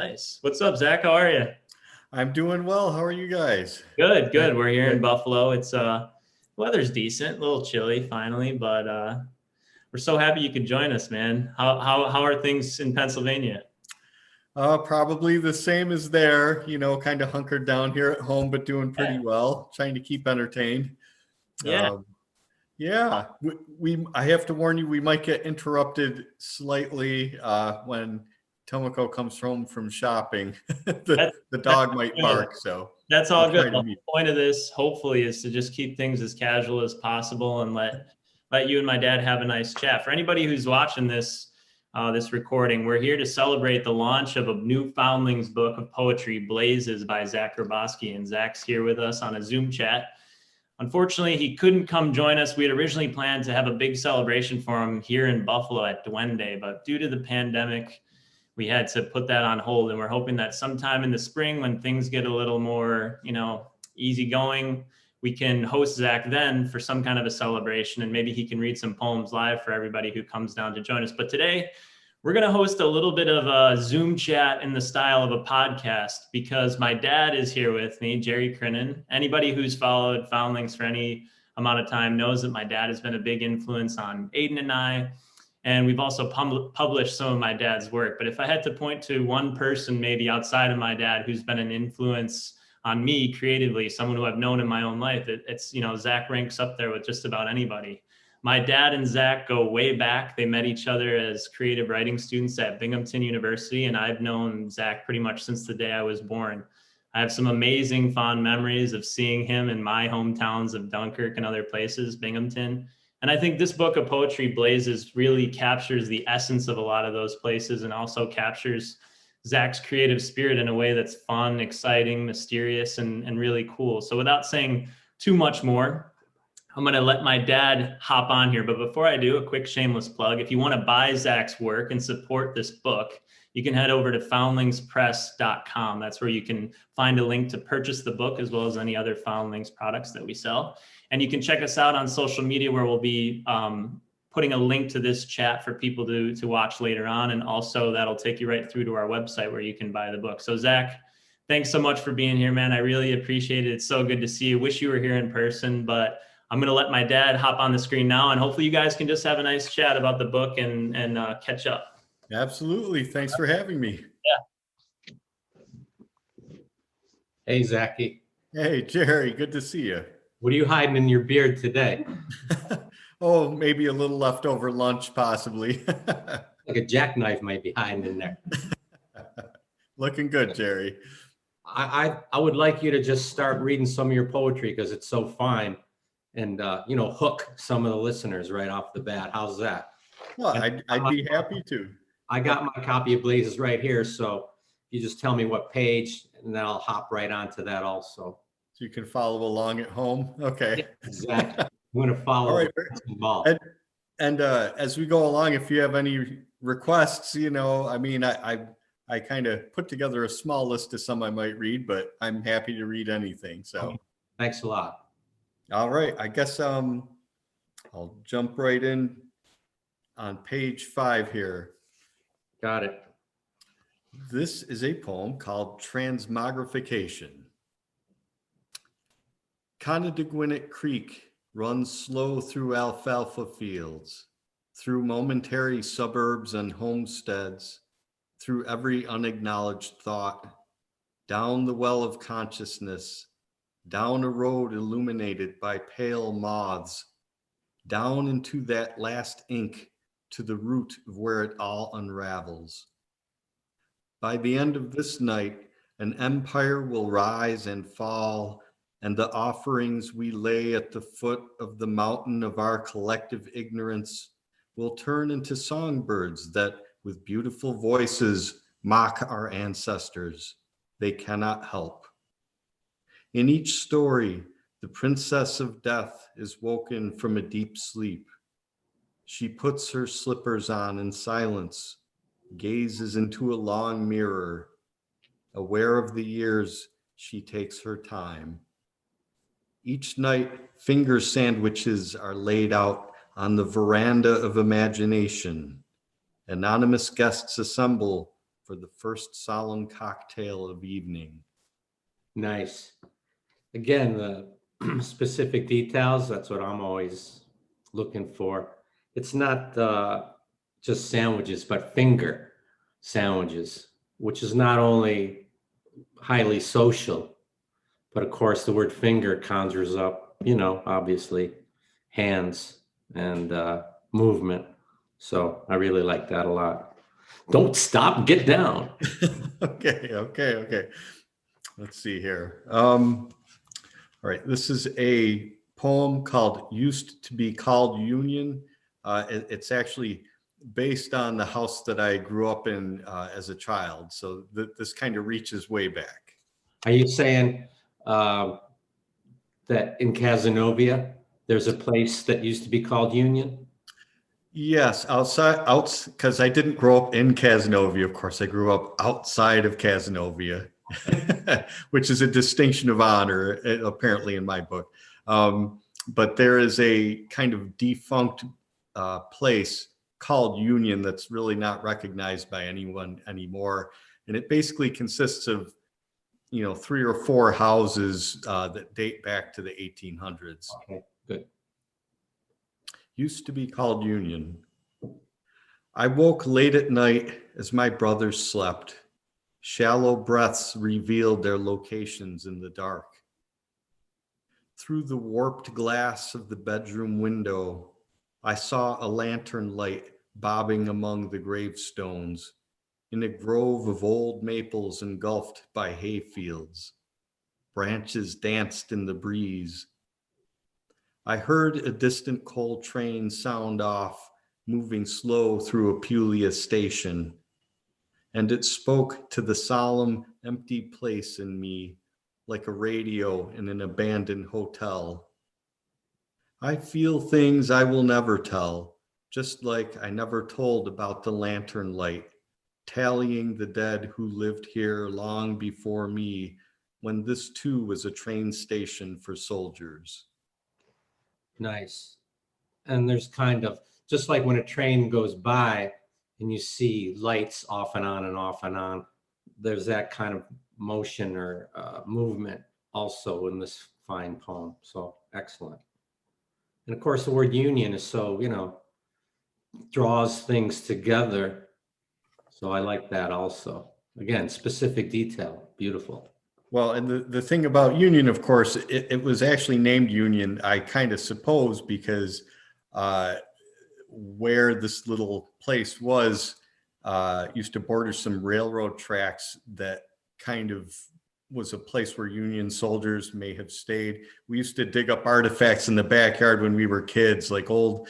Nice. What's up, Zach? How are you? I'm doing well. How are you guys? Good, Uh, good. We're here in uh, Buffalo. It's weather's decent, a little chilly finally, but we're so happy you could join us, man. How are things in Pennsylvania? Probably the same as there, kind of hunkered down here at home, but doing Yeah. pretty well, trying to keep entertained. Yeah. Um, yeah, I have to warn you, we might get interrupted slightly when Tomoko comes home from shopping. That's The that's dog might good. bark, so That's I'll all good. try to The mute. whole point of this, hopefully, is to just keep things as casual as possible and let you and my dad have a nice chat. For anybody who's watching this recording, we're here to celebrate the launch of a new Foundlings book of poetry, Blazes by Zack Grabosky, and Zach's here with us on a Zoom chat. Unfortunately, he couldn't come join us. We had originally planned to have a big celebration for him here in Buffalo at Duende, but due to the pandemic, we had to put that on hold. And we're hoping that sometime in the spring, when things get a little more, easygoing, we can host Zach then for some kind of a celebration, and maybe he can read some poems live for everybody who comes down to join us. But today, we're going to host a little bit of a Zoom chat in the style of a podcast because my dad is here with me, Gerry Crinnin. Anybody who's followed Foundlings for any amount of time knows that my dad has been a big influence on Aiden and I. And we've also published some of my dad's work. But if I had to point to one person, maybe outside of my dad, who's been an influence on me creatively, someone who I've known in my own life, it's, Zach ranks up there with just about anybody. My dad and Zach go way back. They met each other as creative writing students at Binghamton University, and I've known Zach pretty much since the day I was born. I have some amazing fond memories of seeing him in my hometowns of Dunkirk and other places, Binghamton. And I think this book of poetry, Blazes, really captures the essence of a lot of those places and also captures Zach's creative spirit in a way that's fun, exciting, mysterious, and really cool. So without saying too much more, I'm going to let my dad hop on here. But before I do, a quick shameless plug. If you want to buy Zach's work and support this book, you can head over to foundlingspress.com. That's where you can find a link to purchase the book as well as any other Foundlings products that we sell. And you can check us out on social media where we'll be putting a link to this chat for people to watch later on. And also that'll take you right through to our website where you can buy the book. So Zach, thanks so much for being here, man. I really appreciate it. It's so good to see you. Wish you were here in person, but I'm going to let my dad hop on the screen now, and hopefully you guys can just have a nice chat about the book and catch up. Absolutely. Thanks for having me. Hey, Zachy. Hey, Jerry, good to see you. What are you hiding in your beard today? Oh, maybe a little leftover lunch, possibly. Like a jackknife might be hiding in there. Looking good, Jerry. I would like you to just start reading some of your poetry because it's so fine and, hook some of the listeners right off the bat. How's that? Well, I'd be happy to. I got my copy of Blazes right here. So you just tell me what page and then I'll hop right onto that also. So you can follow along at home. Okay. Exactly. I'm going to follow. All right. Involved. And as we go along, if you have any requests, I kind of put together a small list of some I might read, but I'm happy to read anything. So thanks a lot. All right. I guess I'll jump right in on page 5 here. Got it. This is a poem called Transmogrification. Connedaguinet Creek runs slow through alfalfa fields, through momentary suburbs and homesteads, through every unacknowledged thought, down the well of consciousness, down a road illuminated by pale moths, down into that last ink to the root of where it all unravels. By the end of this night, an empire will rise and fall, and the offerings we lay at the foot of the mountain of our collective ignorance will turn into songbirds that, with beautiful voices, mock our ancestors. They cannot help. In each story, the princess of death is woken from a deep sleep. She puts her slippers on in silence, gazes into a long mirror. Aware of the years, she takes her time. Each night, finger sandwiches are laid out on the veranda of imagination. Anonymous guests assemble for the first solemn cocktail of evening. Nice. Again, the specific details, that's what I'm always looking for. It's not just sandwiches, but finger sandwiches, which is not only highly social, but of course the word finger conjures up, obviously hands and movement. So I really like that a lot. Don't stop, get down. Okay. Let's see here. All right, this is a poem called Used to Be Called Union. It's actually based on the house that I grew up in as a child. So this kind of reaches way back. Are you saying that in Cazenovia, there's a place that used to be called Union? Yes, because I didn't grow up in Cazenovia. Of course, I grew up outside of Cazenovia, which is a distinction of honor, apparently in my book. But there is a kind of defunct place called Union that's really not recognized by anyone anymore. And it basically consists of, 3 or 4 houses that date back to the 1800s. Okay, good. Used to be called Union. I woke late at night as my brothers slept. Shallow breaths revealed their locations in the dark. Through the warped glass of the bedroom window, I saw a lantern light bobbing among the gravestones in a grove of old maples engulfed by hayfields. Branches danced in the breeze. I heard a distant coal train sound off, moving slow through Apulia station, and it spoke to the solemn, empty place in me like a radio in an abandoned hotel. I feel things I will never tell, just like I never told about the lantern light, tallying the dead who lived here long before me, when this too was a train station for soldiers. Nice. And there's kind of, just like when a train goes by and you see lights off and on and off and on, there's that kind of motion or movement also in this fine poem. So excellent. And of course, the word union is so, draws things together. So I like that also. Again, specific detail. Beautiful. Well, and the thing about Union, of course, it was actually named Union, I kind of suppose, because where this little place was used to border some railroad tracks that kind of was a place where Union soldiers may have stayed. We used to dig up artifacts in the backyard when we were kids, like old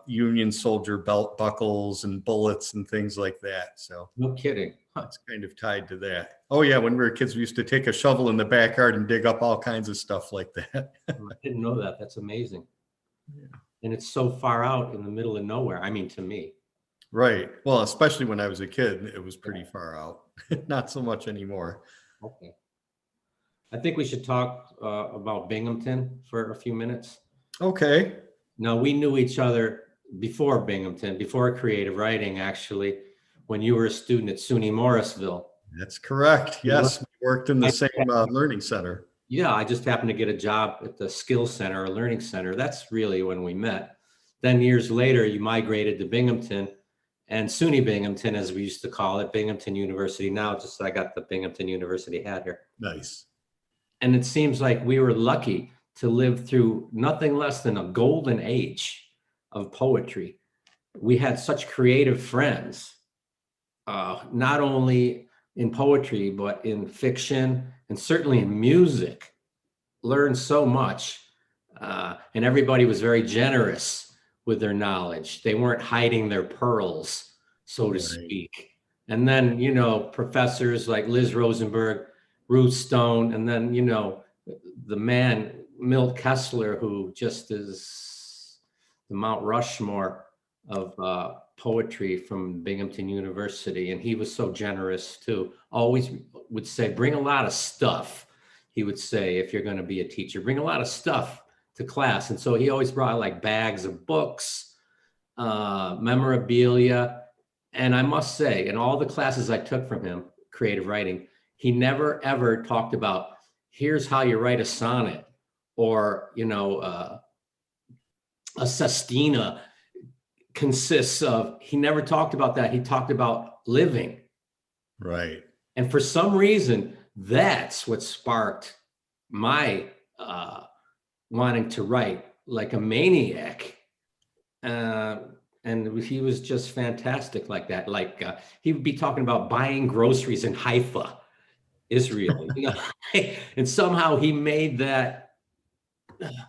Union soldier belt buckles and bullets and things like that. So No kidding. it's kind of tied to that. Oh yeah, when we were kids, we used to take a shovel in the backyard and dig up all kinds of stuff like that. I didn't know that. That's amazing. Yeah. And it's so far out in the middle of nowhere. I mean, to me. Right. Well, especially when I was a kid, it was pretty far out. Not so much anymore. Okay. I think we should talk about Binghamton for a few minutes. Okay. Now, we knew each other before Binghamton, before creative writing, actually, when you were a student at SUNY Morrisville. That's correct. Yes, we worked in the same learning center. Yeah, I just happened to get a job at the Skills Center or Learning Center. That's really when we met. Then years later, you migrated to Binghamton, and SUNY Binghamton, as we used to call it, Binghamton University now, just I got the Binghamton University hat here. Nice. And it seems like we were lucky to live through nothing less than a golden age of poetry. We had such creative friends, not only in poetry, but in fiction and certainly in music. Learned so much. And everybody was very generous with their knowledge. They weren't hiding their pearls, so to speak. And then, professors like Liz Rosenberg, Ruth Stone, and then, the man, Milt Kessler, who just is the Mount Rushmore of poetry from Binghamton University. And he was so generous too. Always would say, bring a lot of stuff. He would say, if you're going to be a teacher, bring a lot of stuff to class. And so he always brought like bags of books, memorabilia, And I must say, in all the classes I took from him, creative writing, he never ever talked about, here's how you write a sonnet, or, a sestina consists of, he never talked about that. He talked about living. Right. And for some reason, that's what sparked my wanting to write like a maniac. And he was just fantastic like that. Like he would be talking about buying groceries in Haifa, Israel, and somehow he made that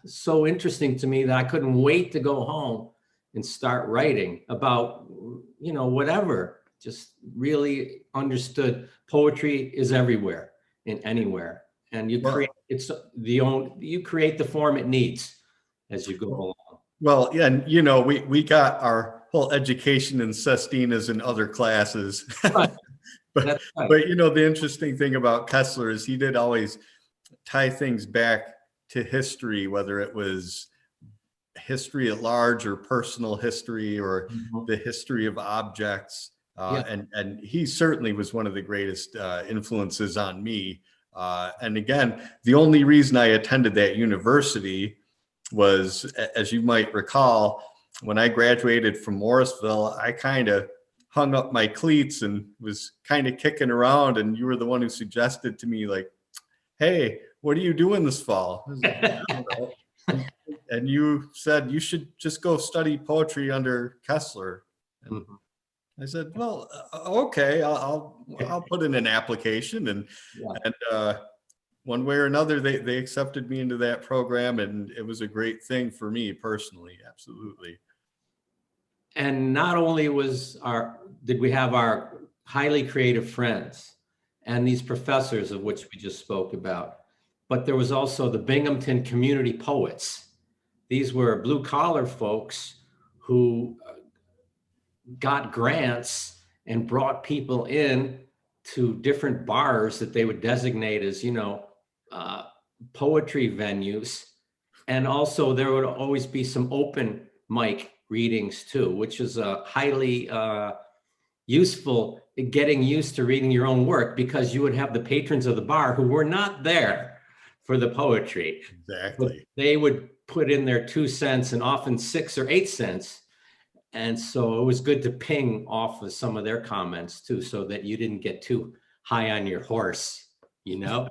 so interesting to me that I couldn't wait to go home and start writing about, whatever. Just really understood poetry is everywhere and anywhere. And you create, you create the form it needs as you go along. Well, yeah, and we got our whole education in sestinas and other classes. Right. but right. but the interesting thing about Kessler is he did always tie things back to history, whether it was history at large or personal history or the history of objects. And he certainly was one of the greatest influences on me. And again, the only reason I attended that university was, as you might recall, when I graduated from Morrisville, I kind of hung up my cleats and was kind of kicking around. And you were the one who suggested to me, like, hey, what are you doing this fall? I was like, I don't know. And you said you should just go study poetry under Kessler. And I said, well, okay, I'll put in an application. And one way or another, they accepted me into that program, and it was a great thing for me personally. Absolutely. And not only did we have our highly creative friends and these professors of which we just spoke about, but there was also the Binghamton community poets. These were blue collar folks who got grants and brought people in to different bars that they would designate as, poetry venues. And also there would always be some open mic readings too, which is highly useful in getting used to reading your own work, because you would have the patrons of the bar who were not there for the poetry. Exactly. But they would put in their 2 cents and often 6 or 8 cents. And so it was good to ping off of some of their comments too, so that you didn't get too high on your horse,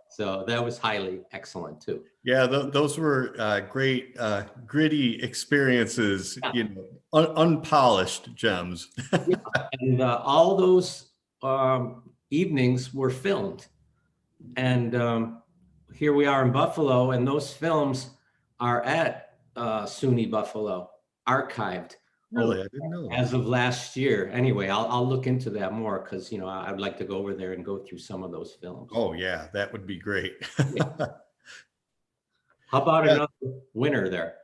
So that was highly excellent too. Yeah, those were great, gritty experiences, unpolished gems. And all those evenings were filmed. And here we are in Buffalo, and those films are at SUNY Buffalo, archived. Really, I didn't know that. As of last year. Anyway, I'll look into that more, because I'd like to go over there and go through some of those films. Oh yeah, that would be great. How about another winner there?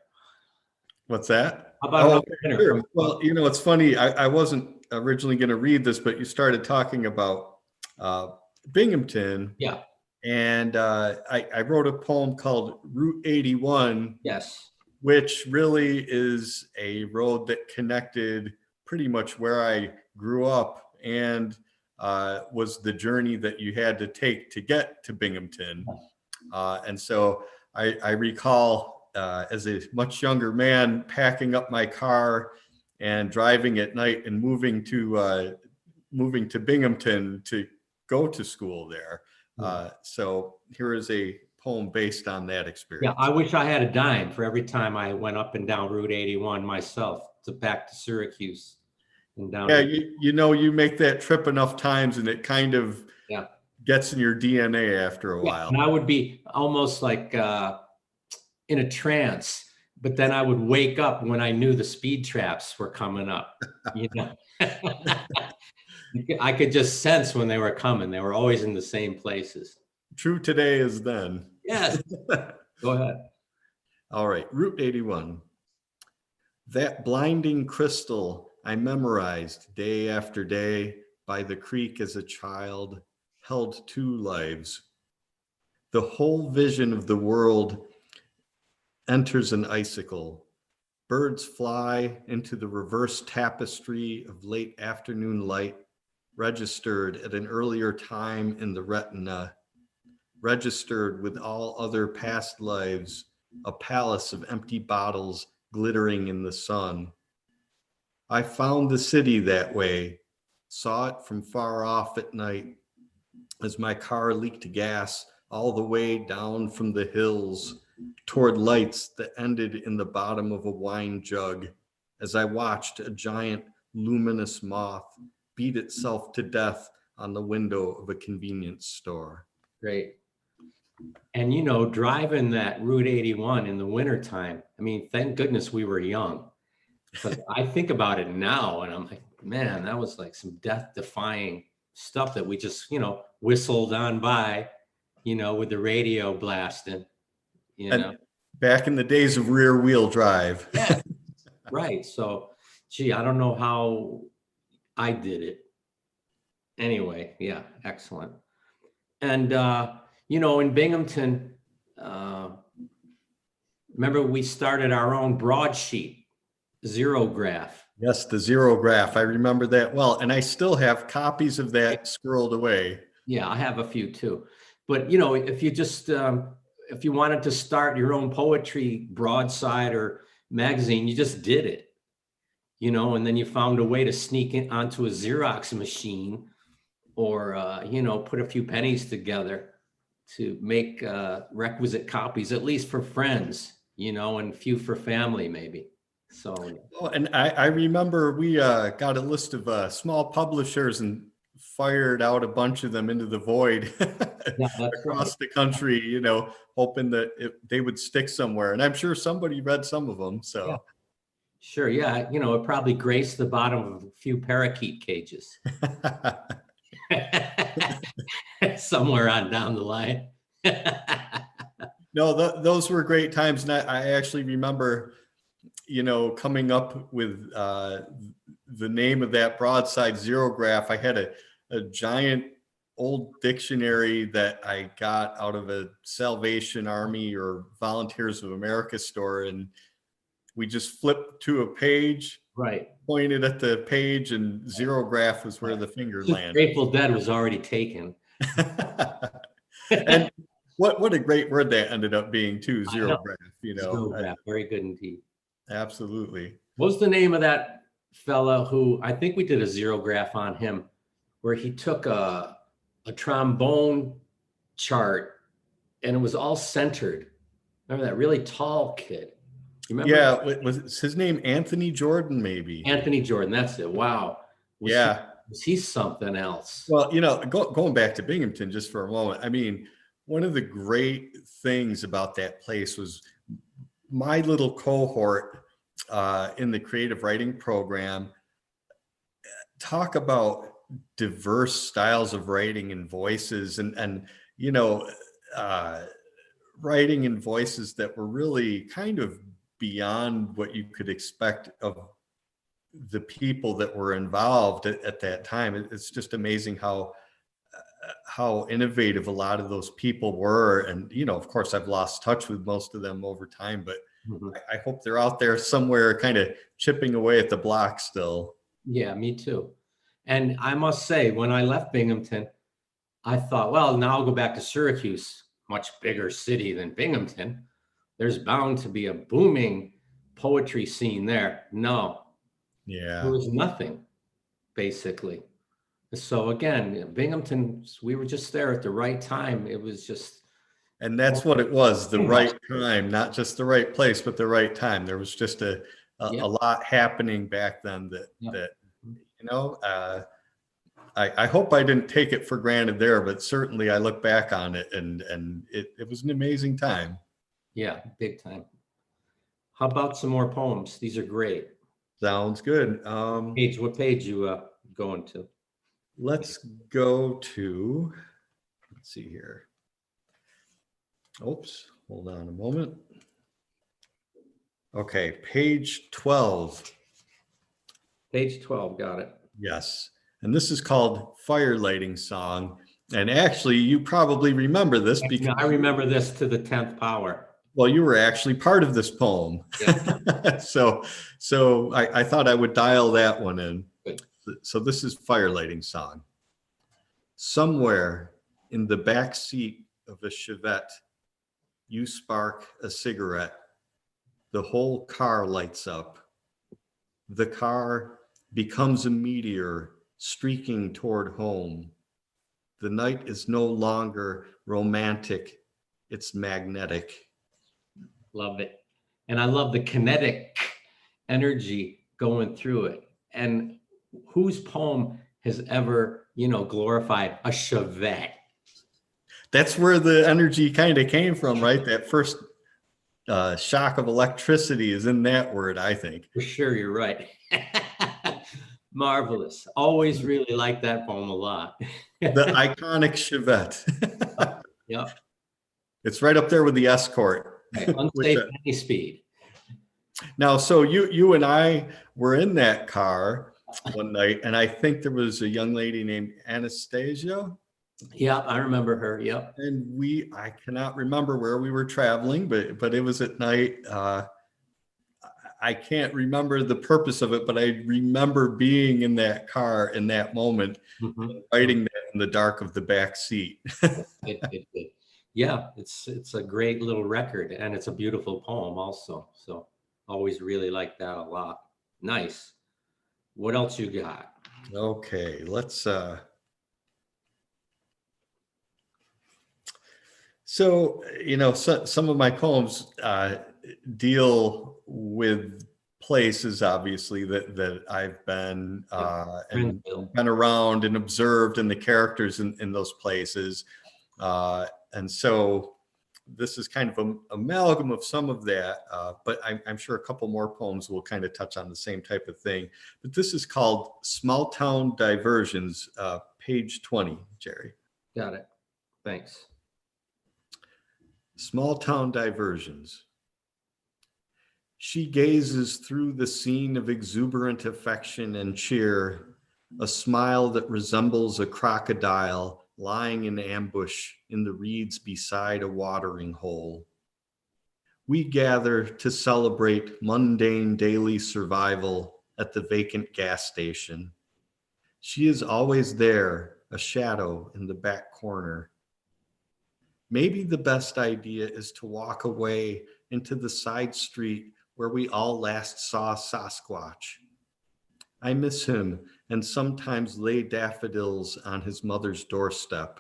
What's that? How about another winner? Sure. Well, it's funny. I wasn't originally going to read this, but you started talking about Binghamton. Yeah. And I wrote a poem called Route 81. Yes. Which really is a road that connected pretty much where I grew up, and was the journey that you had to take to get to Binghamton. And so I recall as a much younger man packing up my car and driving at night and moving to Binghamton to go to school there. So here is a poem based on that experience. Yeah, I wish I had a dime for every time I went up and down Route 81 myself, to back to Syracuse and down. Yeah, you make that trip enough times, and it kind of gets in your DNA after a while. And I would be almost like in a trance, but then I would wake up when I knew the speed traps were coming up. I could just sense when they were coming. They were always in the same places. True today as then. Yes. Go ahead. All right. Route 81. That blinding crystal I memorized day after day by the creek as a child held 2 lives. The whole vision of the world enters an icicle, birds fly into the reverse tapestry of late afternoon light, registered at an earlier time in the retina, registered with all other past lives, a palace of empty bottles glittering in the sun. I found the city that way, saw it from far off at night as my car leaked gas all the way down from the hills toward lights that ended in the bottom of a wine jug, as I watched a giant luminous moth beat itself to death on the window of a convenience store. Great. And, you know, driving that Route 81 in the wintertime, I mean, thank goodness we were young. Because I think about it now and I'm like, man, that was like some death-defying stuff that we just, you know, whistled on by, you know, with the radio blasting, you know. And back in the days of rear wheel drive. Yeah, right. So, gee, I don't know how I did it. Anyway, yeah, excellent. And, you know, in Binghamton, remember we started our own broadsheet, Zero Graph. Yes, the Zero Graph. I remember that well. And I still have copies of that squirreled away. Yeah, I have a few too. But, you know, if you just, if you wanted to start your own poetry broadside or magazine, you just did it, you know, and then you found a way to sneak it onto a Xerox machine or, you know, put a few pennies together to make requisite copies, at least for friends, you know, and few for family maybe. So, Oh, and I remember we got a list of small publishers and fired out a bunch of them into the void yeah, that's across the country, you know, hoping that they would stick somewhere. And I'm sure somebody read some of them. So, yeah. Sure. Yeah. You know, it probably graced the bottom of a few parakeet cages somewhere on down the line. No, those were great times. And I actually remember, you know, coming up with the name of that broadside, Zero Graph. I had a giant old dictionary that I got out of a Salvation Army or Volunteers of America store. And we just flipped to a page, Right. pointed at the page, and Zero Graph was where the finger landed. Grateful Dead was already taken. And what a great word that ended up being too, Zero Graph, you know. Zero Graph, very good indeed. Absolutely. What was the name of that fella who, I think we did a Zero Graph on him, where he took a trombone chart and it was all centered. Remember that really tall kid? Remember? Yeah, was his name Anthony Jordan, maybe? Anthony Jordan, that's it. Wow. Was he something else? Well, you know, going back to Binghamton just for a moment, I mean, one of the great things about that place was my little cohort in the creative writing program. Talk about diverse styles of writing and voices, and you know, writing in voices that were really kind of beyond what you could expect of the people that were involved at that time. It's just amazing how innovative a lot of those people were. And, you know, of course, I've lost touch with most of them over time, but I hope they're out there somewhere kind of chipping away at the block still. Yeah, me too. And I must say, when I left Binghamton, I thought, well, now I'll go back to Syracuse, much bigger city than Binghamton. There's bound to be a booming poetry scene there. No, yeah, there was nothing, basically. So again, Binghamton, we were just there at the right time. It was just. And that's what it was, the right time, not just the right place, but the right time. There was just a lot happening back then that you know, I hope I didn't take it for granted there, but certainly I look back on it and it was an amazing time. Yeah, big time. How about some more poems? These are great. Sounds good. What page you going to? Let's go to, let's see here. Oops, hold on a moment. Okay, page 12. Page 12, got it. Yes, and this is called Fire Lighting Song. And actually, you probably remember this because I remember this to the 10th power. Well, you were actually part of this poem. Yeah. So I thought I would dial that one in. Good. So this is Firelighting Song. Somewhere in the back seat of a Chevette, you spark a cigarette. The whole car lights up. The car becomes a meteor streaking toward home. The night is no longer romantic, it's magnetic. Love it. And I love the kinetic energy going through it. And whose poem has ever, glorified a Chevette? That's where the energy kind of came from, right? That first shock of electricity is in that word, I think. For sure, you're right. Marvelous. Always really liked that poem a lot. The iconic Chevette. Yep. It's right up there with the Escort. Okay. Unsafe at any speed. Now, so you and I were in that car one night, and I think there was a young lady named Anastasia. Yep, I remember her. Yep. And I cannot remember where we were traveling, but it was at night. I can't remember the purpose of it, but I remember being in that car in that moment, writing that in the dark of the back seat. It. Yeah, it's a great little record, and it's a beautiful poem also. So always really like that a lot. Nice. What else you got? Okay, let's so some of my poems deal with places, obviously, that I've been and been around and observed, and the characters in those places. And so this is kind of an amalgam of some of that, but I'm sure a couple more poems will kind of touch on the same type of thing. But this is called Small Town Diversions, page 20, Gerry. Got it. Thanks. Small Town Diversions. She gazes through the scene of exuberant affection and cheer, a smile that resembles a crocodile lying in ambush in the reeds beside a watering hole. We gather to celebrate mundane daily survival at the vacant gas station. She is always there, a shadow in the back corner. Maybe the best idea is to walk away into the side street where we all last saw Sasquatch. I miss him and sometimes lay daffodils on his mother's doorstep.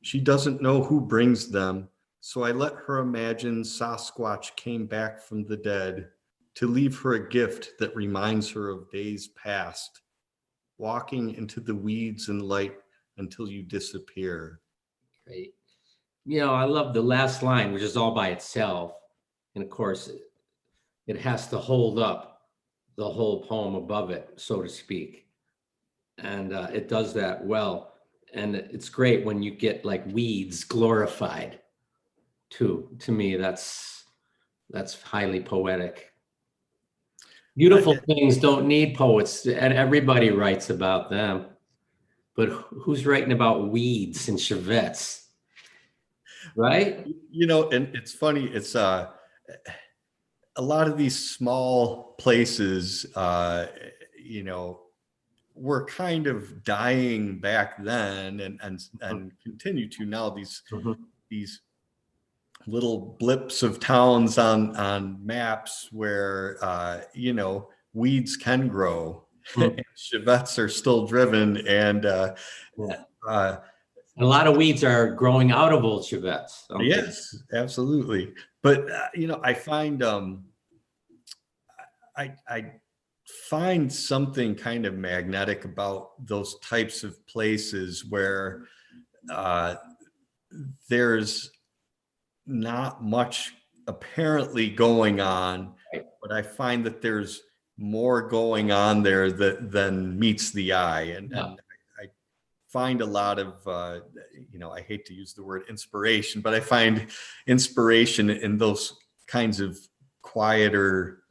She doesn't know who brings them, so I let her imagine Sasquatch came back from the dead to leave her a gift that reminds her of days past, walking into the weeds and light until you disappear. Great. I love the last line, which is all by itself. And of course, it has to hold up the whole poem above it, so to speak. And it does that well. And it's great when you get like weeds glorified too. To me, that's highly poetic. Beautiful things don't need poets, and everybody writes about them. But who's writing about weeds and Chevettes? Right? And it's funny, it's a lot of these small places, were kind of dying back then and continue to now. These little blips of towns on maps where weeds can grow. Chevettes are still driven, and a lot of weeds are growing out of old Chevettes. Yes, absolutely. But I find I find something kind of magnetic about those types of places where there's not much apparently going on, but I find that there's more going on there than meets the eye, and I find a lot of I hate to use the word inspiration, but I find inspiration in those kinds of quieter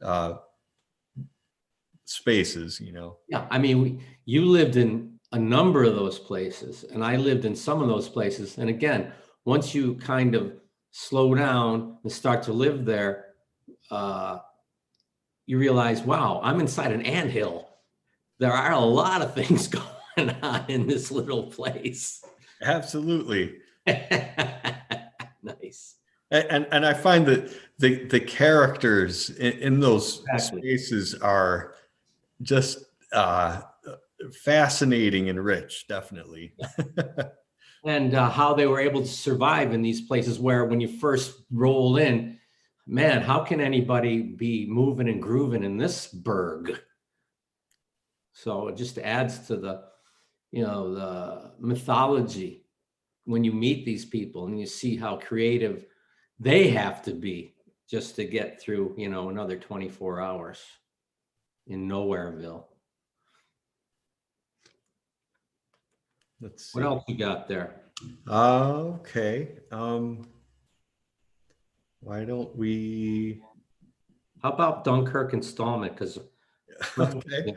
spaces. Yeah, I mean, you lived in a number of those places, and I lived in some of those places. And again, once you kind of slow down and start to live there, you realize, wow, I'm inside an anthill. There are a lot of things going on in this little place. Absolutely. Nice. And I find that the characters in those Exactly. spaces are just fascinating and rich, definitely. And how they were able to survive in these places where when you first roll in, man, how can anybody be moving and grooving in this burg? So it just adds to the, the mythology when you meet these people and you see how creative they have to be just to get through, another 24 hours in Nowhereville. Let's see. What else you got there? Okay. Why don't we? How about Dunkirk installment? Because Okay. Maybe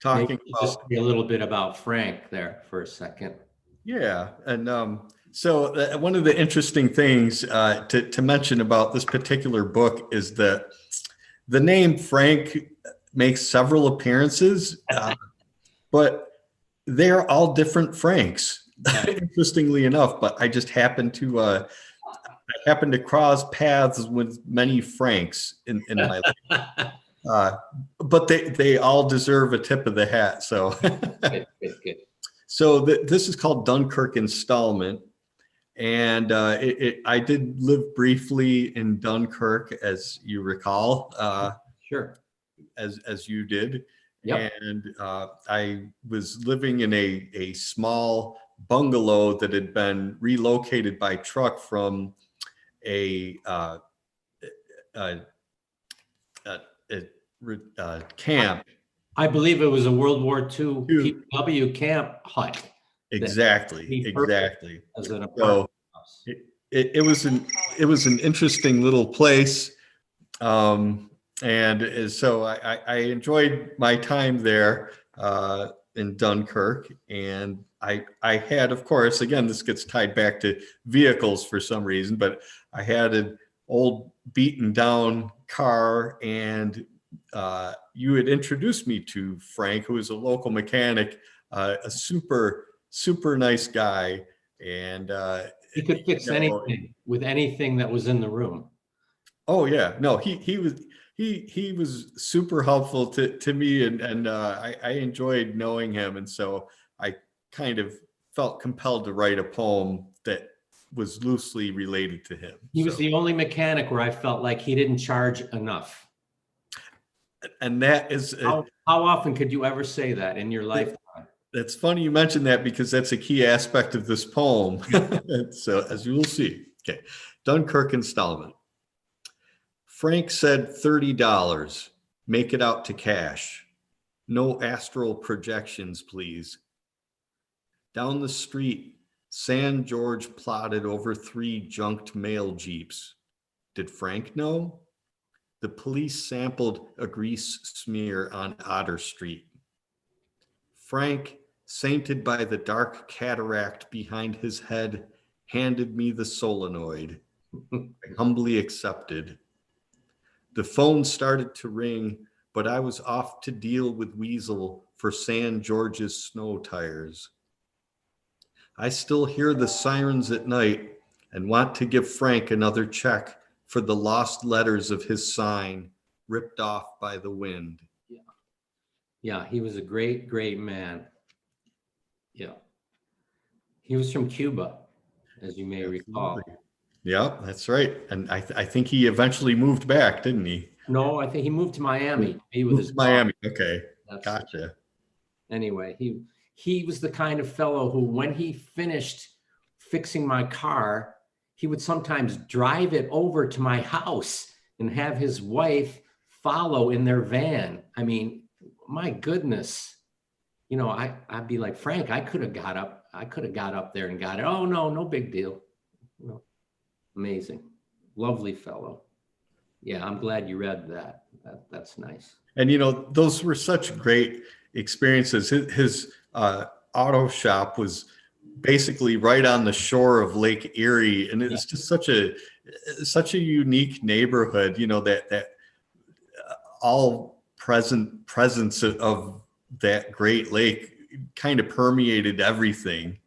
Talking just about be a little bit about Frank there for a second. yeah, and so one of the interesting things to mention about this particular book is that the name Frank makes several appearances, but they're all different Franks. Interestingly enough, but I just happen to cross paths with many Franks in my life. But they all deserve a tip of the hat. So, Good. so this is called Dunkirk Installment, and I did live briefly in Dunkirk, as you recall. Sure. As you did. Yep. And I was living in a small bungalow that had been relocated by truck from a camp. I believe it was a World War II PW camp hut. Exactly. As an apartment So house. it was an interesting little place. And so I enjoyed my time there in Dunkirk. And I had, of course, again, this gets tied back to vehicles for some reason, but I had an old beaten down car, and you had introduced me to Frank, who is a local mechanic, a super nice guy. And he could fix anything with anything that was in the room. Oh yeah, no, he was super helpful to me, and I enjoyed knowing him, and so I kind of felt compelled to write a poem that was loosely related to him. He was the only mechanic where I felt like he didn't charge enough. And that is how often could you ever say that in your lifetime? That's funny you mentioned that, because that's a key aspect of this poem. So as you will see, okay, Dunkirk Installment. Frank said $30. Make it out to cash. No astral projections, please. Down the street, San George plodded over 3 junked mail jeeps. Did Frank know? The police sampled a grease smear on Otter Street. Frank, sainted by the dark cataract behind his head, handed me the solenoid. I humbly accepted. The phone started to ring, but I was off to deal with Weasel for San George's snow tires. I still hear the sirens at night and want to give Frank another check for the lost letters of his sign, ripped off by the wind. Yeah, he was a great man. Yeah. He was from Cuba, as you may recall. Yeah, that's right. And I think he eventually moved back, didn't he? No, I think he moved to Miami to be with his Miami. Okay. Gotcha. Anyway, he was the kind of fellow who, when he finished fixing my car, he would sometimes drive it over to my house and have his wife follow in their van. I mean, my goodness. I'd be like, Frank, I could have got up there and got it. Oh, no big deal. No. Amazing. Lovely fellow. Yeah, I'm glad you read that. That's nice. And, those were such great experiences. His auto shop was basically right on the shore of Lake Erie, and it's just such a unique neighborhood. You know, that all presence of that Great Lake kind of permeated everything.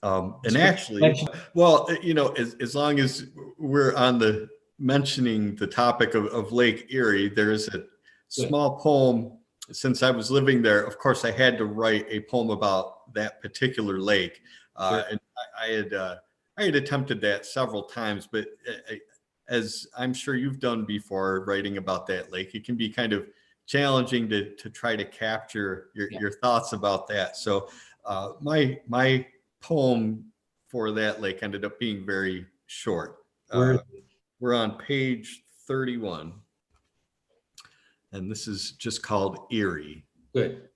And actually, well, you know, as long as we're on the mentioning the topic of Lake Erie, there is a small poem. Since I was living there, of course, I had to write a poem about that particular lake. And I had attempted that several times, but as I'm sure you've done before, writing about that lake, it can be kind of challenging to try to capture your thoughts about that. So my poem for that lake ended up being very short. We're on page 31, and this is just called Erie. Good.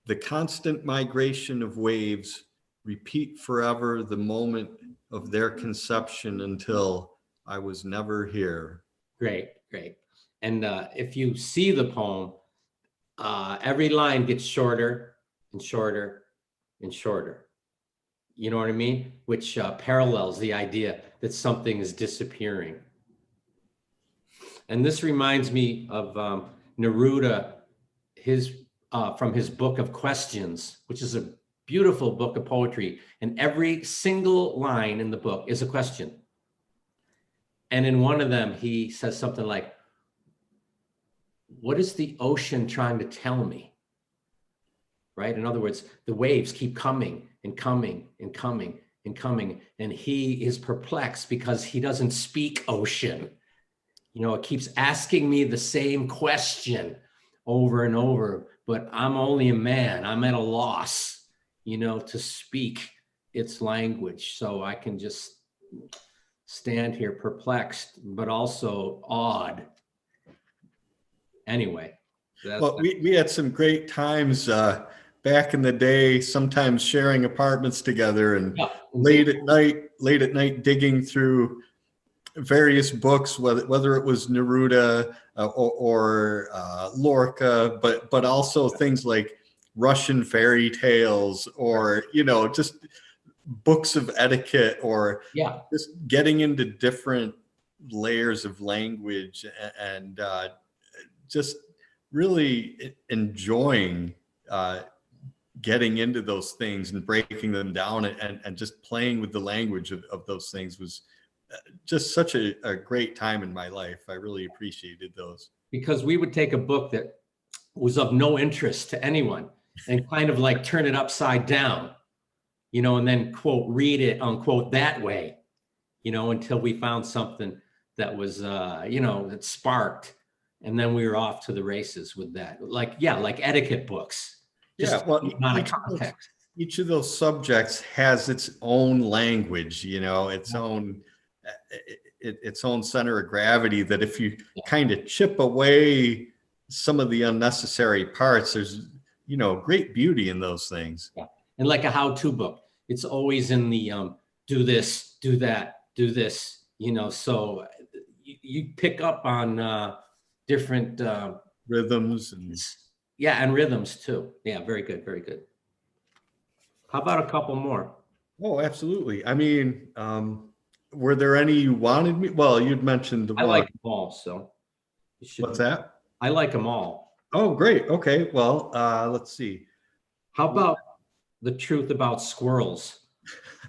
The constant migration of waves repeat forever the moment of their conception until I was never here. Great, great. And if you see the poem, every line gets shorter and shorter and shorter. You know what I mean? Which parallels the idea that something is disappearing. And this reminds me of Neruda, from his book of questions, which is a beautiful book of poetry. And every single line in the book is a question. And in one of them, he says something like, what is the ocean trying to tell me? Right? In other words, the waves keep coming and coming and coming and coming. And he is perplexed because he doesn't speak ocean. You know, it keeps asking me the same question over and over, but I'm only a man. I'm at a loss, you know, to speak its language. So I can just stand here perplexed, but also awed. Anyway. Well, we had some great times back in the day, sometimes sharing apartments together, and late at night digging through various books, whether it was Neruda or Lorca, but also things like Russian fairy tales, or you know, just books of etiquette, or just getting into different layers of language, and just really enjoying getting into those things and breaking them down, and just playing with the language of those things was just such a great time in my life. I really appreciated those. Because we would take a book that was of no interest to anyone and kind of like turn it upside down, you know, and then quote, read it, unquote, that way, you know, until we found something that was, you know, that sparked. And then we were off to the races with that. Like etiquette books. Well, each of those subjects has its own language, you know, its own center of gravity, that if you kind of chip away some of the unnecessary parts, there's, you know, great beauty in those things. And like a how-to book, it's always in the do this, do that, do this, you know, so you pick up on different rhythms and rhythms too. Yeah, very good, very good. How about a couple more? Oh, absolutely. I mean, were there any you wanted me? Well, you'd mentioned the one. I like them all, so. What's that? I like them all. Oh, great. Okay. Well, let's see. How about the truth about squirrels?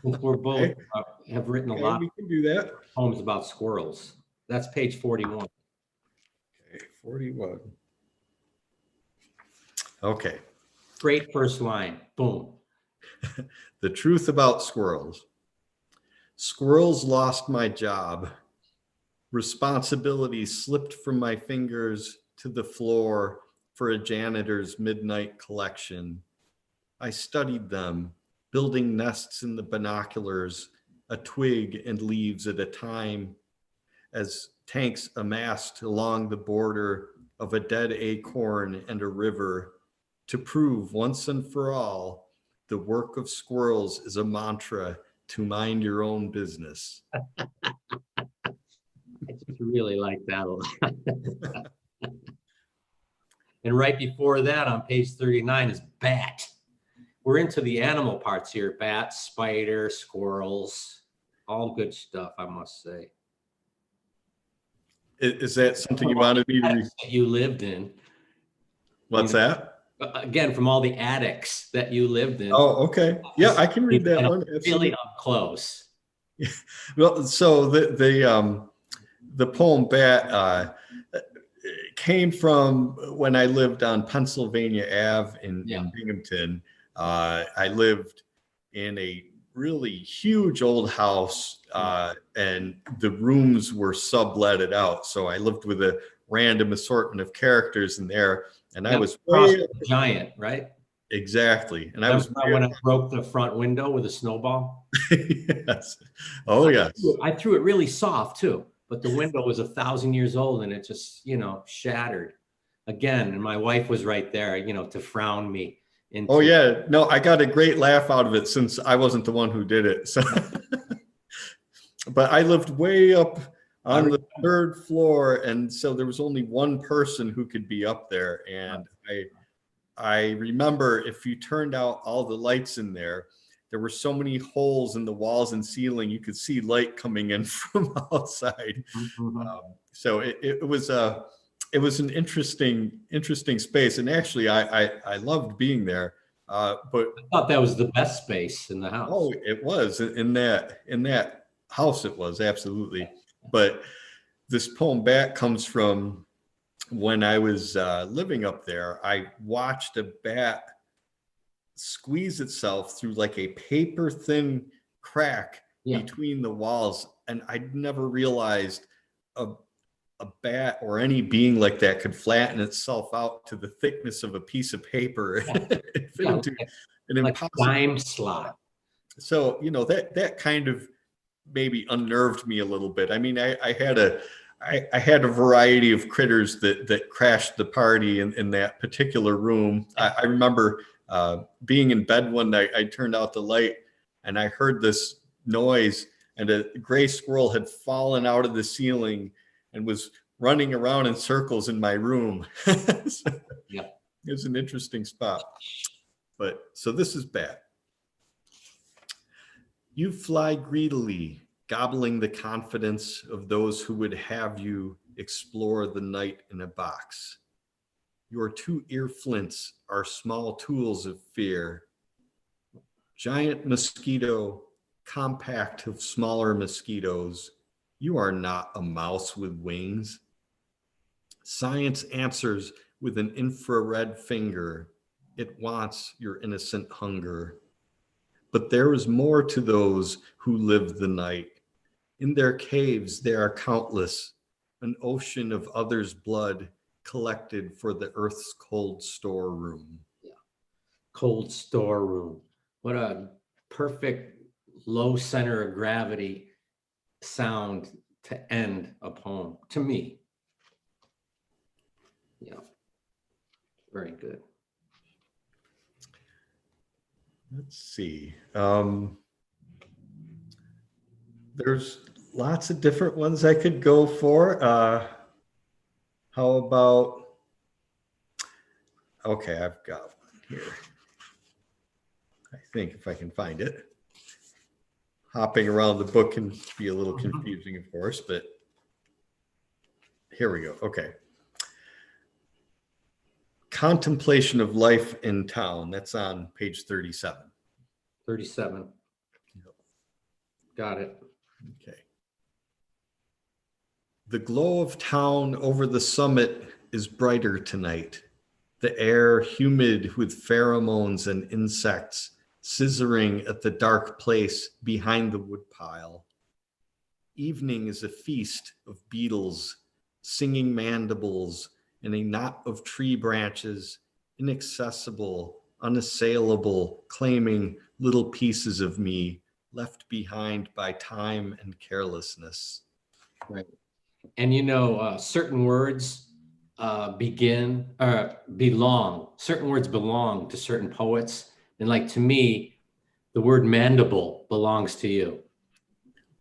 We're both have written a lot. We can do that. Poems about squirrels. That's page 41. Okay, 41. Okay. Great first line. Boom. The truth about squirrels. Squirrels lost my job. Responsibility slipped from my fingers to the floor for a janitor's midnight collection. I studied them, building nests in the binoculars, a twig and leaves at a time, as tanks amassed along the border of a dead acorn and a river, to prove once and for all the work of squirrels is a mantra to mind your own business. I just really like that a lot. And right before that on page 39 is bat. we're into the animal parts here. Bats, spiders, squirrels, all good stuff, I must say. Is that something you wanted me to read? You lived in. What's that? Again, from all the attics that you lived in. Oh, okay. Yeah, I can read that one. Really Absolutely. up close. Well, so the poem Bat came from when I lived on Pennsylvania Ave in Binghamton. I lived in a really huge old house, and the rooms were subletted out. So I lived with a random assortment of characters in there, and I was giant, right? Exactly. And I was when I broke the front window with a snowball. Yes. Oh, yes. I threw it really soft too, but the window was 1,000 years old and it just, shattered again. And my wife was right there, to frown me into. Oh yeah. No, I got a great laugh out of it since I wasn't the one who did it. So, but I lived way up on the 3rd floor. And so there was only one person who could be up there. And I remember if you turned out all the lights in there, there were so many holes in the walls and ceiling, you could see light coming in from outside. So it was an interesting space. And actually I loved being there. But I thought that was the best space in the house. Oh, it was in that house. It was absolutely. But this poem Bat comes from when I was living up there. I watched a bat squeeze itself through like a paper thin crack between the walls. And I'd never realized a bat or any being like that could flatten itself out to the thickness of a piece of paper. It fit into an impossible dime slot. So, that kind of maybe unnerved me a little bit. I mean, I had a variety of critters that crashed the party in that particular room. I remember being in bed one night. I turned out the light and I heard this noise, and a gray squirrel had fallen out of the ceiling and was running around in circles in my room. So it was an interesting spot. But so this is Bat. You fly greedily, gobbling the confidence of those who would have you explore the night in a box. Your 2 ear flints are small tools of fear. Giant mosquito, compact of smaller mosquitoes, you are not a mouse with wings. Science answers with an infrared finger. It wants your innocent hunger. But there is more to those who live the night. In their caves, they are countless, an ocean of others' blood collected for the earth's cold storeroom. Cold storeroom. What a perfect low center of gravity sound to end a poem, to me. Very good. Let's see. There's lots of different ones I could go for. How about, okay, I've got one here. I think if I can find it. Hopping around the book can be a little confusing, of course, but here we go. Okay. Contemplation of Life in Town. That's on page 37. 37. Got it. Okay. The glow of town over the summit is brighter tonight. The air humid with pheromones and insects scissoring at the dark place behind the woodpile. Evening is a feast of beetles, singing mandibles, in a knot of tree branches, inaccessible, unassailable, claiming little pieces of me left behind by time and carelessness. Right. And certain words belong. Certain words belong to certain poets. And like to me, the word mandible belongs to you.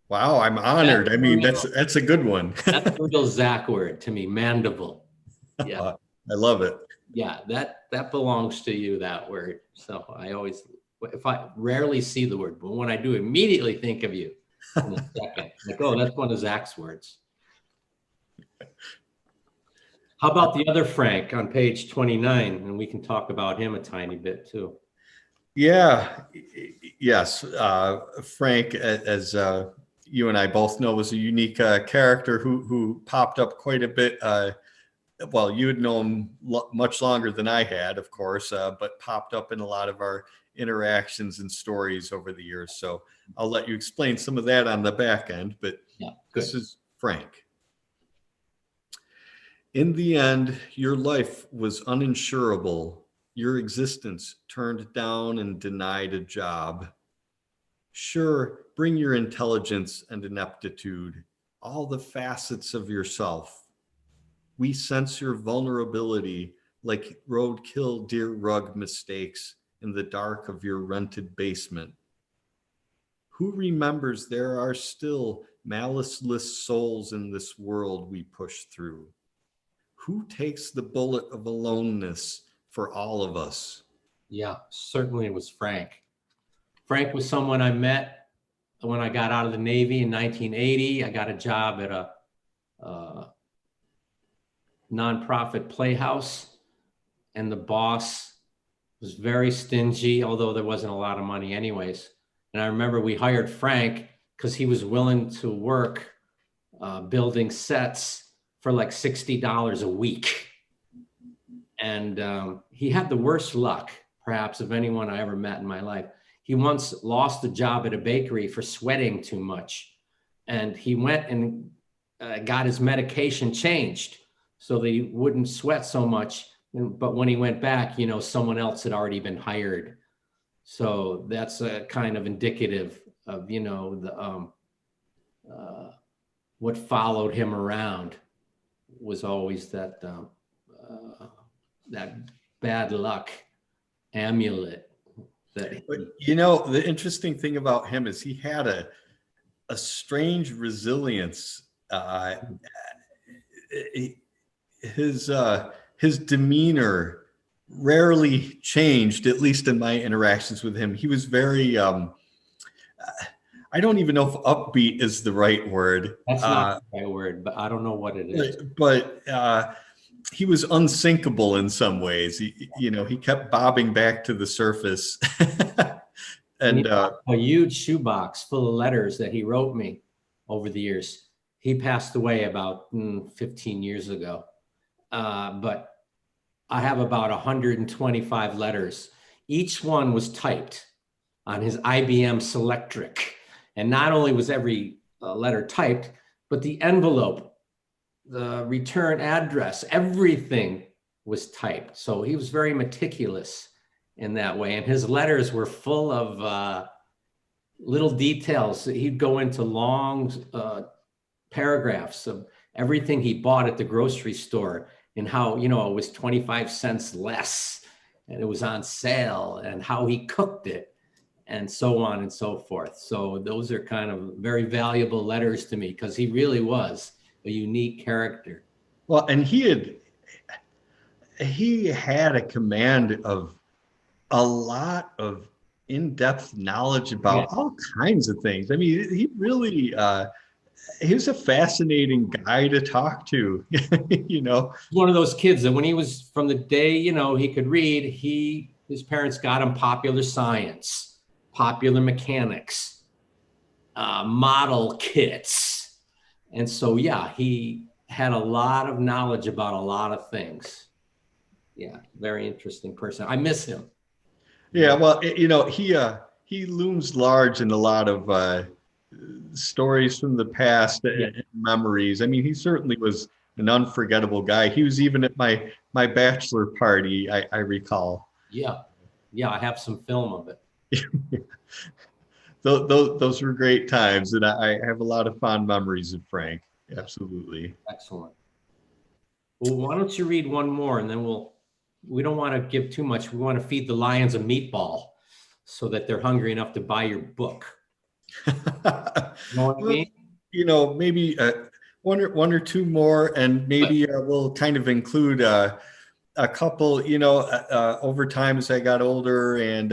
Wow, I'm honored. I mean, that's a good one. That's a real Zack word to me, mandible. Yeah. I love it. Yeah, that belongs to you, that word. So I always If I rarely see the word, but when I do, immediately think of you in a second. Like, oh, that's one of Zach's words. How about the other Frank on page 29? And we can talk about him a tiny bit too. Yeah, yes. Frank, as you and I both know, was a unique character who popped up quite a bit. Well, you had known him much longer than I had, of course, but popped up in a lot of our interactions and stories over the years. So I'll let you explain some of that on the back end, but Yeah, this is Frank. In the end, your life was uninsurable. Your existence turned down and denied a job. Sure, bring your intelligence and ineptitude, all the facets of yourself. We sense your vulnerability like roadkill deer rug mistakes in the dark of your rented basement. Who remembers there are still maliceless souls in this world we push through? Who takes the bullet of aloneness for all of us? Yeah, certainly it was Frank. Frank was someone I met when I got out of the Navy in 1980. I got a job at a nonprofit playhouse, and the boss was very stingy, although there wasn't a lot of money anyways. And I remember we hired Frank because he was willing to work building sets for like $60 a week. And he had the worst luck, perhaps, of anyone I ever met in my life. He once lost a job at a bakery for sweating too much. And he went and got his medication changed so that he wouldn't sweat so much. But when he went back, someone else had already been hired. So that's kind of indicative of, what followed him around was always that bad luck amulet. But the interesting thing about him is he had a strange resilience. His demeanor rarely changed, at least in my interactions with him. He was very, I don't even know if upbeat is the right word. That's not the right word, but I don't know what it is. But he was unsinkable in some ways. He kept bobbing back to the surface. and a huge shoebox full of letters that he wrote me over the years. He passed away about 15 years ago. But I have about 125 letters. Each one was typed on his IBM Selectric. And not only was every letter typed, but the envelope, the return address, everything was typed. So he was very meticulous in that way. And his letters were full of little details. He'd go into long paragraphs of everything he bought at the grocery store and how, it was 25 cents less and it was on sale and how he cooked it and so on and so forth. So those are kind of very valuable letters to me because he really was a unique character. Well, and he had a command of a lot of in-depth knowledge about all kinds of things. I mean, he really, he was a fascinating guy to talk to, One of those kids that when he was from the day, he could read, his parents got him popular science, popular mechanics, model kits. And so, he had a lot of knowledge about a lot of things. Yeah, very interesting person. I miss him. Yeah, well, he looms large in a lot of stories from the past and memories. I mean, he certainly was an unforgettable guy. He was even at my bachelor party, I recall. Yeah, I have some film of it. Those were great times, and I have a lot of fond memories of Frank. Absolutely. Excellent. Well, why don't you read one more, and then we don't want to give too much. We want to feed the lions a meatball so that they're hungry enough to buy your book. You know what I mean? Maybe one or two more, and maybe we'll kind of include a couple, over time as I got older and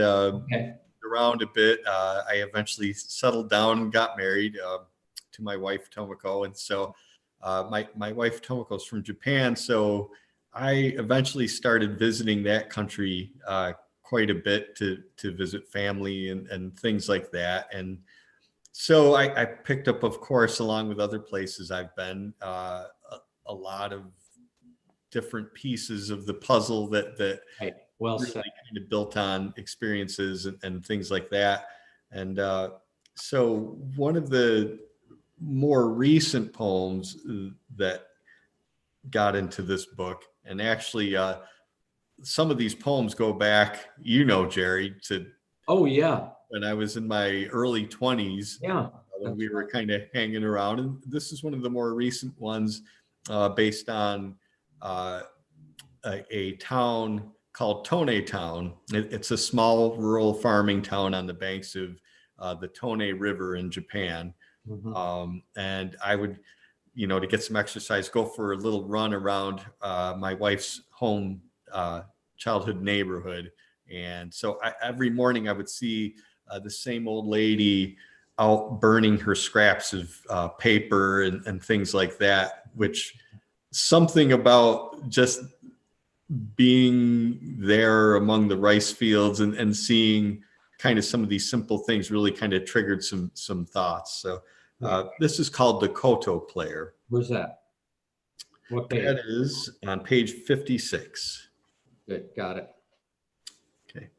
around a bit. I eventually settled down and got married to my wife, Tomoko. And so my wife, Tomoko, is from Japan. So I eventually started visiting that country quite a bit to visit family and things like that. And so I picked up, of course, along with other places I've been, a lot of different pieces of the puzzle that Right. Well really said. kind of built on experiences and things like that. And so one of the more recent poems that got into this book, and actually some of these poems go back, Gerry, to Oh yeah. when I was in my early 20s, Yeah. when we were kind of hanging around. And this is one of the more recent ones based on a town called Tone Town. It's a small rural farming town on the banks of the Tone River in Japan. And I would, to get some exercise, go for a little run around my wife's home childhood neighborhood. And so every morning I would see the same old lady out burning her scraps of paper and things like that, which something about just being there among the rice fields and seeing kind of some of these simple things really kind of triggered some thoughts. So this is called the Koto Player. Where's that? What page? That is on page 56. Good, got it. Okay.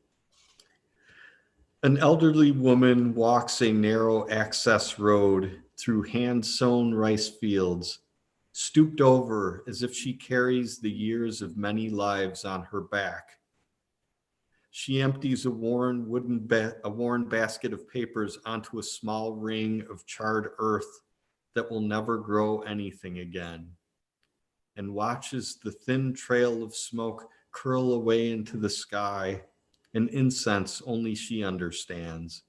An elderly woman walks a narrow access road through hand-sown rice fields, stooped over as if she carries the years of many lives on her back. She empties a worn basket of papers onto a small ring of charred earth that will never grow anything again, and watches the thin trail of smoke curl away into the sky, an incense only she understands.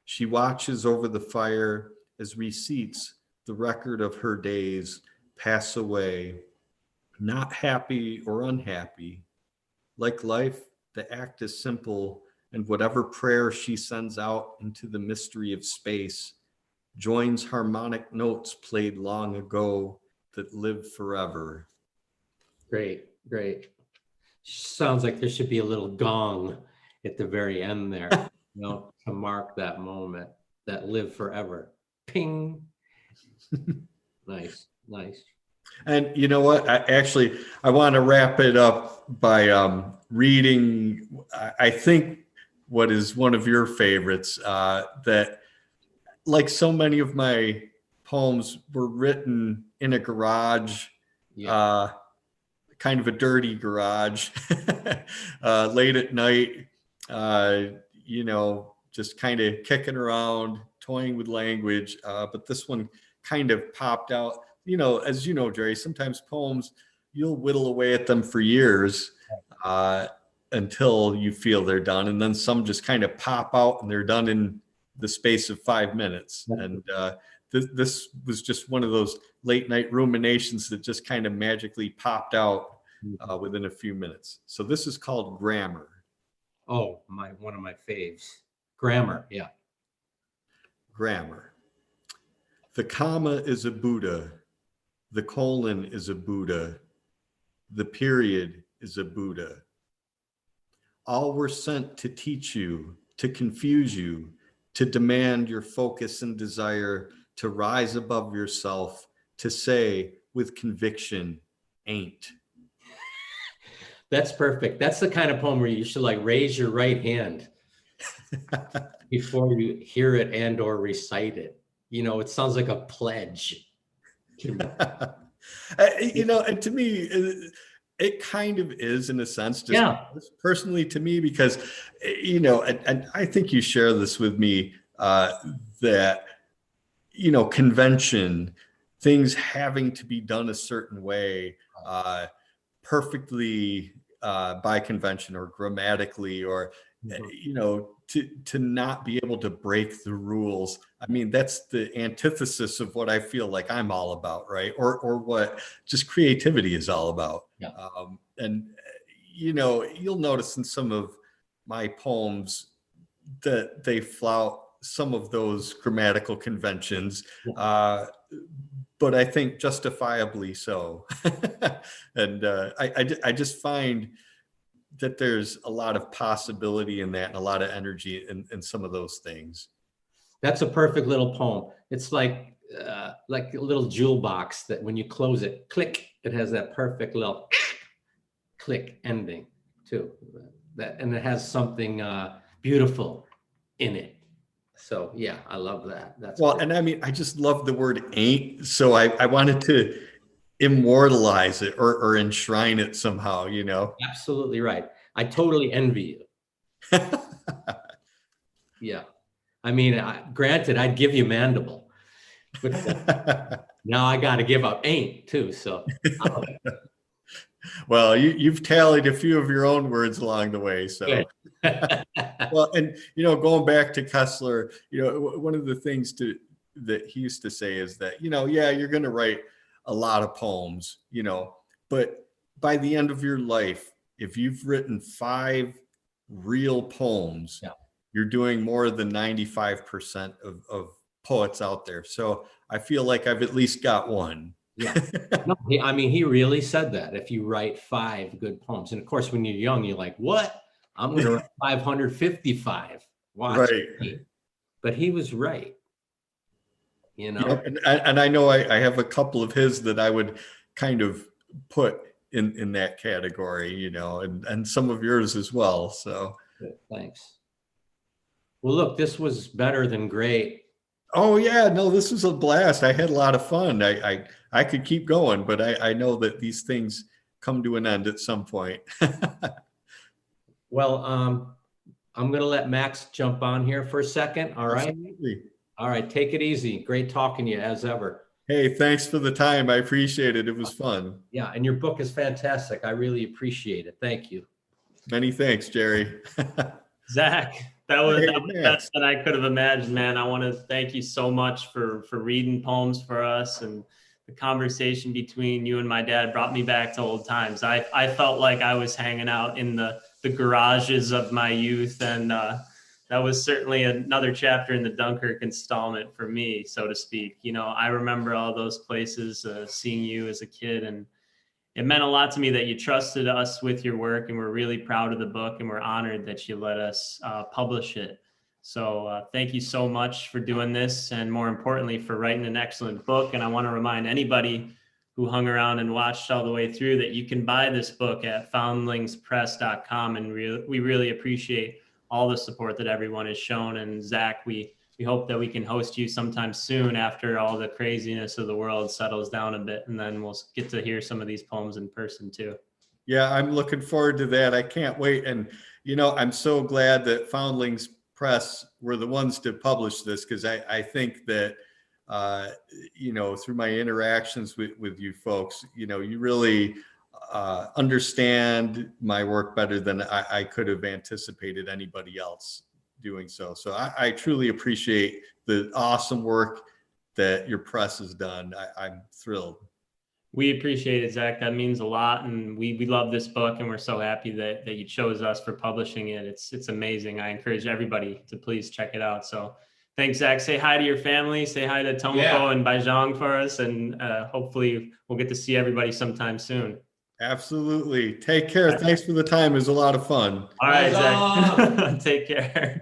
She watches over the fire as receipts, the record of her days, pass away, not happy or unhappy. Like life, the act is simple, and whatever prayer she sends out into the mystery of space joins harmonic notes played long ago that live forever. Great, great. Sounds like there should be a little gong at the very end there, to mark that moment, that live forever. Ping. Nice, nice. And you know what? I want to wrap it up by reading, I think, what is one of your favorites, that, like so many of my poems, were written in a garage, kind of a dirty garage, late at night, just kind of kicking around, toying with language. But this one kind of popped out. As you know, Gerry, sometimes poems, you'll whittle away at them for years until you feel they're done. And then some just kind of pop out and they're done in the space of 5 minutes. And this was just one of those late night ruminations that just kind of magically popped out within a few minutes. So this is called Grammar. Oh, one of my faves. Grammar, yeah. Grammar. The comma is a Buddha. The colon is a Buddha. The period is a Buddha. All were sent to teach you, to confuse you, to demand your focus and desire, to rise above yourself, to say with conviction, ain't. That's perfect. That's the kind of poem where you should raise your right hand before you hear it and or recite it. It sounds like a pledge. And to me, it kind of is, in a sense, just personally to me, because, and I think you share this with me, that, convention, things having to be done a certain way, perfectly by convention or grammatically, or, to not be able to break the rules. I mean, that's the antithesis of what I feel like I'm all about, right? Or what just creativity is all about. Yeah. And, you'll notice in some of my poems, that they flout some of those grammatical conventions, but I think justifiably so. And I just find that there's a lot of possibility in that and a lot of energy in some of those things. That's a perfect little poem. It's like a little jewel box that when you close it, click, it has that perfect little click ending too. And it has something beautiful in it. So yeah, I love that. That's Well, great. and I mean, I just love the word ain't. So I wanted to immortalize it or enshrine it somehow, you know? Absolutely right. I totally envy you. Yeah. I mean, granted, I'd give you mandible, but now I got to give up ain't too. So Well, you've tallied a few of your own words along the way. So, well, and, you know, going back to Kessler, you know, one of the things that he used to say is that, you know, yeah, you're going to write a lot of poems, you know, but by the end of your life, if you've written 5 real poems, Yeah. you're doing more than 95% of poets out there. So I feel like I've at least got one. Yeah. No, I mean, he really said that if you write 5 good poems. And of course, when you're young, you're like, what? I'm going to write 555. Watch Right. me. But he was right. You know? Yeah, and I know I have a couple of his that I would kind of put in that category, you know, and some of yours as well. So, Good, thanks. Well, look, this was better than great. oh yeah, no, this was a blast. I had a lot of fun. I could keep going, but I know that these things come to an end at some point. Well, I'm going to let Max jump on here for a second. All right. Absolutely. All right. Take it easy. Great talking to you as ever. Hey, thanks for the time. I appreciate it. It was fun. Yeah. And your book is fantastic. I really appreciate it. Thank you. Many thanks, Gerry. Zach, that was Hey, the Max. best that I could have imagined, man. I want to thank you so much for reading poems for us, and the conversation between you and my dad brought me back to old times. I felt like I was hanging out in the garages of my youth, and that was certainly another chapter in the Dunkirk installment for me, so to speak. You know, I remember all those places, seeing you as a kid, and it meant a lot to me that you trusted us with your work, and we're really proud of the book, and we're honored that you let us publish it. So thank you so much for doing this, and more importantly, for writing an excellent book. And I want to remind anybody who hung around and watched all the way through that you can buy this book at foundlingspress.com. And we really appreciate all the support that everyone has shown. And Zach, we hope that we can host you sometime soon after all the craziness of the world settles down a bit, and then we'll get to hear some of these poems in person too. Yeah, I'm looking forward to that. I can't wait. And, you know, I'm so glad that Foundlings Press were the ones to publish this, because I think that, you know, through my interactions with you folks, you know, you really understand my work better than I could have anticipated anybody else doing so. So I truly appreciate the awesome work that your press has done. I'm thrilled. We appreciate it, Zach. That means a lot. And we love this book, and we're so happy that you chose us for publishing it. It's amazing. I encourage everybody to please check it out. So thanks, Zach. Say hi to your family. Say hi to Tomoko and Baizhang for us. And hopefully we'll get to see everybody sometime soon. Absolutely. Take care. Thanks for the time. It was a lot of fun. All right, Zach. Take care.